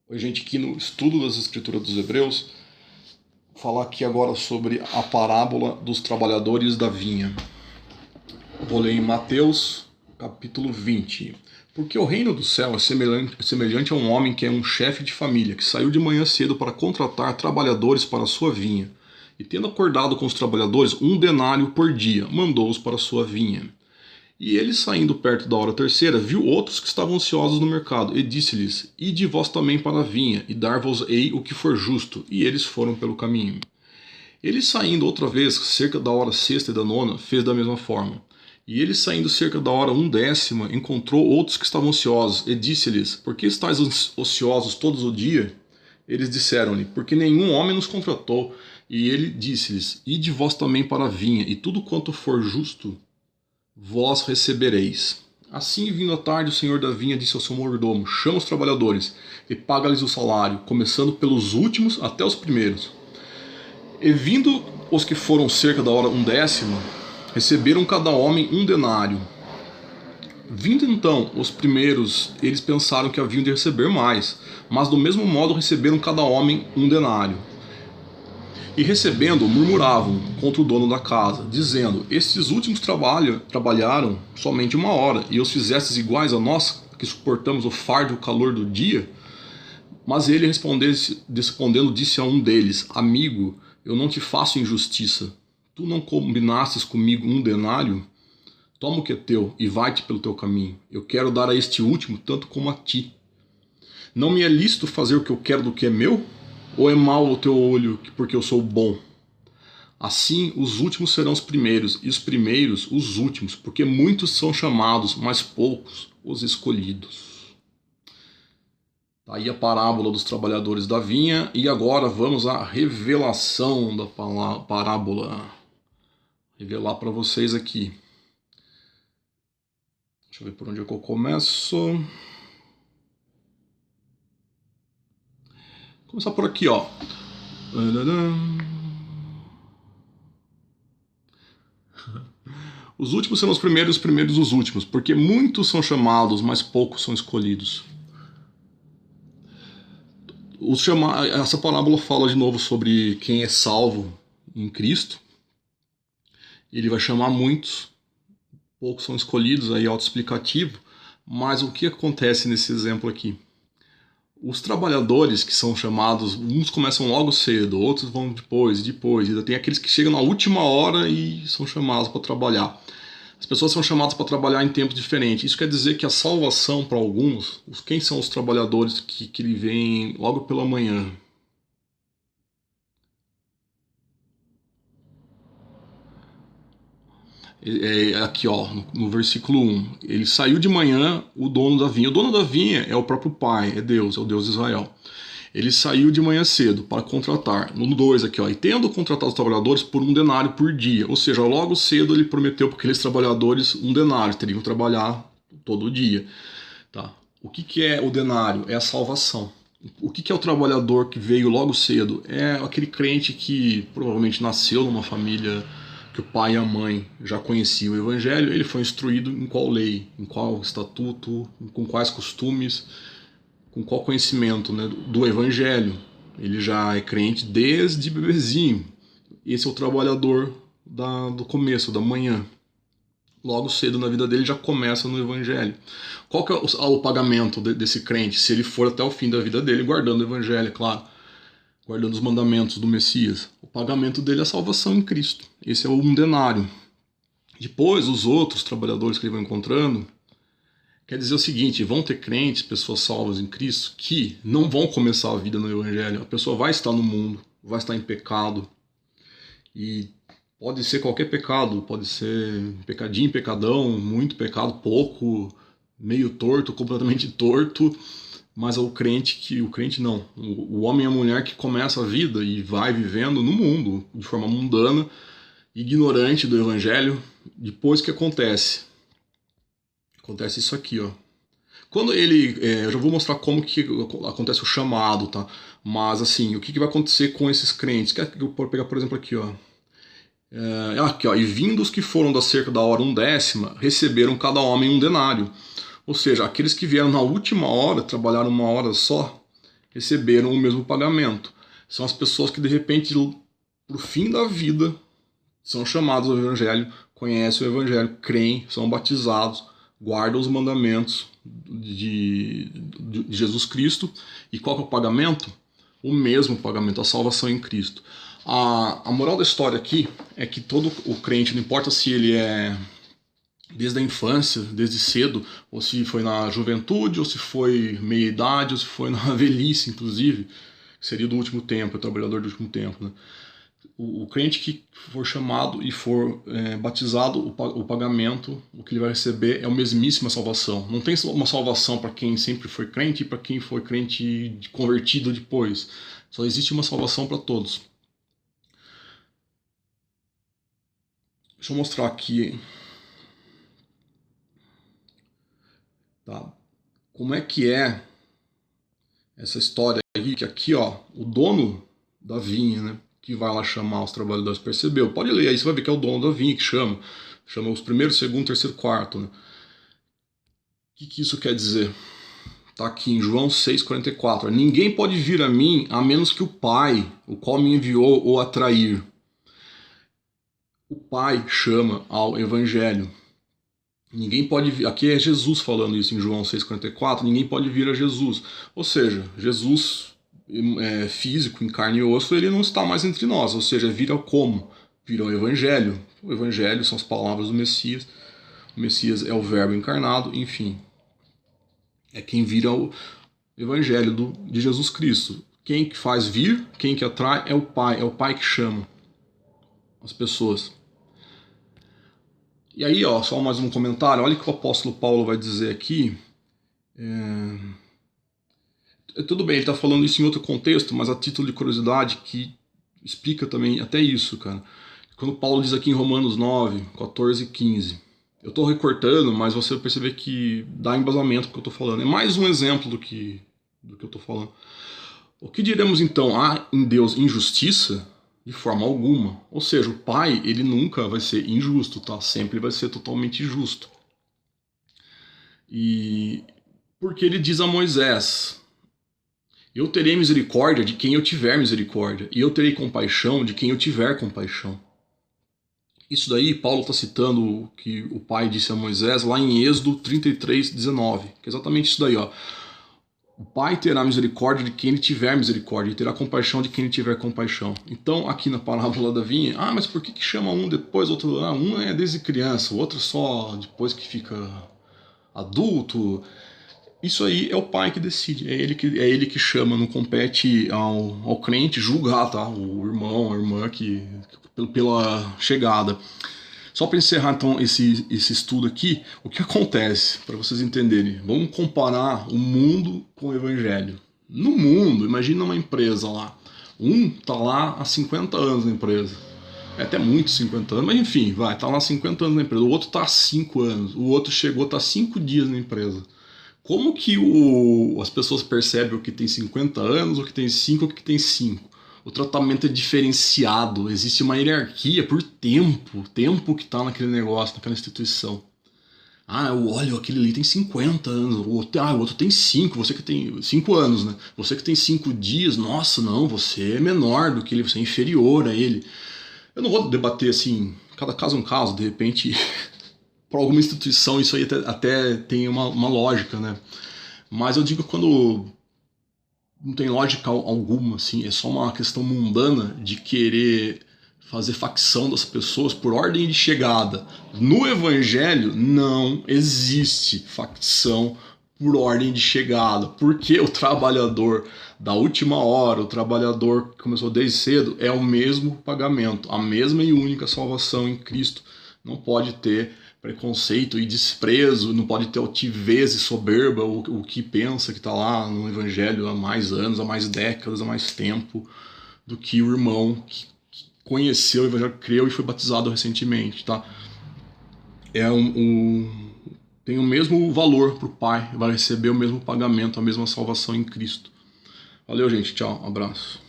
Oi, gente, aqui no estudo das Escrituras dos Hebreus, vou falar aqui agora sobre a parábola dos trabalhadores da vinha. Vou ler em Mateus, capítulo 20. Porque o reino do céu é semelhante a um homem que é um chefe de família, que saiu de manhã cedo para contratar trabalhadores para a sua vinha. E tendo acordado com os trabalhadores 1 denário por dia, mandou-os para a sua vinha. E ele, saindo perto da hora terceira, viu outros que estavam ansiosos no mercado, e disse-lhes: Ide vós também para a vinha, e dar-vos-ei o que for justo. E eles foram pelo caminho. Ele, saindo outra vez, cerca da hora sexta e da nona, fez da mesma forma. E ele, saindo cerca da hora 1 décima, encontrou outros que estavam ansiosos, e disse-lhes: Por que estáis ociosos todos o dia? Eles disseram-lhe: Porque nenhum homem nos contratou. E ele disse-lhes: Ide vós também para a vinha, e tudo quanto for justo vós recebereis. Assim, vindo à tarde, o senhor da vinha disse ao seu mordomo: Chama os trabalhadores e paga-lhes o salário, começando pelos últimos até os primeiros. E vindo os que foram cerca da hora 1 décima, receberam cada homem 1 denário. Vindo então os primeiros, eles pensaram que haviam de receber mais, mas do mesmo modo receberam cada homem 1 denário. E recebendo, murmuravam contra o dono da casa, dizendo: Estes últimos trabalharam somente 1 hora, e os fizestes iguais a nós, que suportamos o fardo e o calor do dia? Mas ele, respondendo, disse a um deles: Amigo, eu não te faço injustiça. Tu não combinastes comigo 1 denário? Toma o que é teu e vai-te pelo teu caminho. Eu quero dar a este último tanto como a ti. Não me é lícito fazer o que eu quero do que é meu? Ou é mau o teu olho porque eu sou bom? Assim, os últimos serão os primeiros, e os primeiros os últimos, porque muitos são chamados, mas poucos os escolhidos. Tá aí a parábola dos trabalhadores da vinha, e agora vamos à revelação da parábola. Revelar para vocês aqui. Deixa eu ver por onde é que eu começo. Vou começar por aqui, ó. Os últimos serão os primeiros os últimos, porque muitos são chamados, mas poucos são escolhidos. Essa parábola fala de novo sobre quem é salvo em Cristo. Ele vai chamar muitos, poucos são escolhidos, aí autoexplicativo. Mas o que acontece nesse exemplo aqui? Os trabalhadores que são chamados, uns começam logo cedo, outros vão depois. Ainda tem aqueles que chegam na última hora e são chamados para trabalhar. As pessoas são chamadas para trabalhar em tempos diferentes. Isso quer dizer que a salvação para alguns, quem são os trabalhadores que ele vem logo pela manhã? Aqui ó, no versículo 1, ele saiu de manhã, o dono da vinha. O dono da vinha é o próprio Pai, é Deus, é o Deus de Israel. Ele saiu de manhã cedo para contratar. No 2 aqui, ó, e tendo contratado os trabalhadores por 1 denário por dia. Ou seja, logo cedo ele prometeu para aqueles trabalhadores 1 denário, teriam que trabalhar todo dia. Tá? O que é o denário? É a salvação. O que é o trabalhador que veio logo cedo? É aquele crente que provavelmente nasceu numa família que o pai e a mãe já conheciam o evangelho. Ele foi instruído em qual lei, em qual estatuto, com quais costumes, com qual conhecimento, né, do evangelho. Ele já é crente desde bebezinho. Esse é o trabalhador do começo, da manhã. Logo cedo na vida dele já começa no evangelho. Qual que é o pagamento desse crente? Se ele for até o fim da vida dele guardando o evangelho, claro. Guardando os mandamentos do Messias. O pagamento dele é a salvação em Cristo. Esse é o 1 denário. Depois, os outros trabalhadores que ele vai encontrando, quer dizer o seguinte: vão ter crentes, pessoas salvas em Cristo, que não vão começar a vida no evangelho. A pessoa vai estar no mundo, vai estar em pecado. E pode ser qualquer pecado, pode ser pecadinho, pecadão, muito pecado, pouco, meio torto, completamente torto, mas é o crente não, o homem e a mulher que começa a vida e vai vivendo no mundo de forma mundana, ignorante do evangelho. Depois que acontece isso aqui, ó. Quando ele, eu já vou mostrar como que acontece o chamado, tá? Mas assim, o que vai acontecer com esses crentes? Eu vou pegar, por exemplo, aqui, ó. Aqui, ó, e vindo os que foram da cerca da hora 1 décima, receberam cada homem 1 denário. Ou seja, aqueles que vieram na última hora, trabalharam 1 hora só, receberam o mesmo pagamento. São as pessoas que de repente, pro fim da vida, são chamados ao Evangelho, conhecem o Evangelho, creem, são batizados, guardam os mandamentos de Jesus Cristo. E qual que é o pagamento? O mesmo pagamento, a salvação em Cristo. A moral da história aqui é que todo o crente, não importa se ele é desde a infância, desde cedo, ou se foi na juventude, ou se foi meia-idade, ou se foi na velhice, inclusive, que seria do último tempo, o trabalhador do último tempo, né? O crente que for chamado e for batizado, o pagamento, o que ele vai receber é a mesmíssima salvação. Não tem uma salvação para quem sempre foi crente e para quem foi crente convertido depois. Só existe uma salvação para todos. Deixa eu mostrar aqui, tá? Como é que é essa história aí, que aqui, ó, o dono da vinha, né, que vai lá chamar os trabalhadores, percebeu? Pode ler aí, você vai ver que é o dono da vinha que chama os primeiro, segundo, terceiro, quarto, né? O que isso quer dizer? Está aqui em João 6,44. Ninguém pode vir a mim a menos que o Pai, o qual me enviou, o atrair. O Pai chama ao Evangelho. Ninguém pode vir. Aqui é Jesus falando isso em João 6,44. Ninguém pode vir a Jesus. Ou seja, Jesus físico, em carne e osso, ele não está mais entre nós. Ou seja, vira como? Vira o Evangelho. O Evangelho são as palavras do Messias. O Messias é o Verbo encarnado, enfim. É quem vira o Evangelho de Jesus Cristo. Quem que faz vir, quem que atrai é o Pai que chama as pessoas. E aí, ó, só mais um comentário, olha o que o apóstolo Paulo vai dizer aqui. Tudo bem, ele está falando isso em outro contexto, mas a título de curiosidade que explica também até isso, cara. Quando Paulo diz aqui em Romanos 9, 14 e 15, eu estou recortando, mas você vai perceber que dá embasamento porque eu estou falando. É mais um exemplo do que eu estou falando. O que diremos então? Há em Deus injustiça? De forma alguma. Ou seja, o Pai, ele nunca vai ser injusto, tá? Sempre vai ser totalmente justo. E porque ele diz a Moisés: eu terei misericórdia de quem eu tiver misericórdia, e eu terei compaixão de quem eu tiver compaixão. Isso daí, Paulo está citando o que o Pai disse a Moisés lá em Êxodo 33, 19. Que é exatamente isso daí, ó. O Pai terá misericórdia de quem ele tiver misericórdia, e terá compaixão de quem ele tiver compaixão. Então, aqui na parábola da vinha, mas por que chama um depois, outro... um é desde criança, o outro só depois que fica adulto. Isso aí é o Pai que decide, é ele que chama, não compete ao crente julgar, tá? O irmão, a irmã pela chegada. Só para encerrar então esse estudo aqui, o que acontece, para vocês entenderem? Vamos comparar o mundo com o Evangelho. No mundo, imagina uma empresa lá. Um tá lá há 50 anos na empresa. É até muito 50 anos, mas enfim, tá lá há 50 anos na empresa. O outro tá há 5 anos. O outro chegou, tá há 5 dias na empresa. Como que as pessoas percebem o que tem 50 anos, o que tem 5, o que tem 5? O tratamento é diferenciado, existe uma hierarquia por tempo que está naquele negócio, naquela instituição. Olha, aquele ali tem 50 anos, o outro tem 5, você que tem 5 anos, né? Você que tem 5 dias, nossa, não, você é menor do que ele, você é inferior a ele. Eu não vou debater assim, cada caso é um caso, de repente, para alguma instituição isso aí até tem uma lógica, né? Mas eu digo quando não tem lógica alguma, assim, é só uma questão mundana de querer fazer facção das pessoas por ordem de chegada. No Evangelho não existe facção por ordem de chegada, porque o trabalhador da última hora, o trabalhador que começou desde cedo, é o mesmo pagamento, a mesma e única salvação em Cristo. Não pode ter preconceito e desprezo, não pode ter altivez e soberba, o que pensa que está lá no Evangelho há mais anos, há mais décadas, há mais tempo, do que o irmão que conheceu o Evangelho, creu e foi batizado recentemente, tá? Tem o mesmo valor para o Pai, vai receber o mesmo pagamento, a mesma salvação em Cristo. Valeu, gente. Tchau. Um abraço.